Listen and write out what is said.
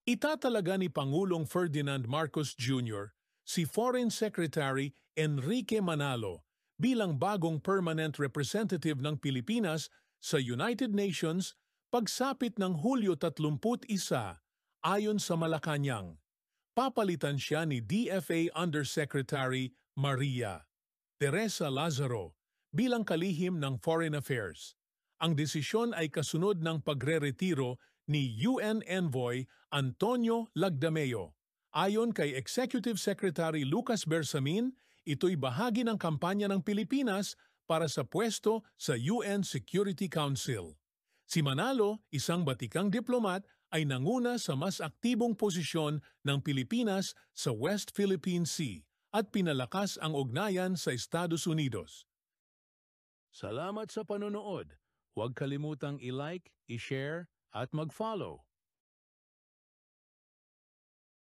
Itatalaga ni Pangulong Ferdinand Marcos Jr. si Foreign Secretary Enrique Manalo bilang bagong permanent representative ng Pilipinas sa United Nations pagsapit ng Hulyo 31 ayon sa Malacanang. Papalitan siya ni DFA Undersecretary Maria Teresa Lazaro bilang kalihim ng Foreign Affairs. Ang desisyon ay kasunod ng pagre-retiro ni UN Envoy Antonio Lagdameo. Ayon kay Executive Secretary Lucas Bersamin, ito'y bahagi ng kampanya ng Pilipinas para sa pwesto sa UN Security Council. Si Manalo, isang batikang diplomat, ay nanguna sa mas aktibong posisyon ng Pilipinas sa West Philippine Sea at pinalakas ang ugnayan sa Estados Unidos. Salamat sa panonood. Huwag kalimutang i-like, i-share at mag-follow.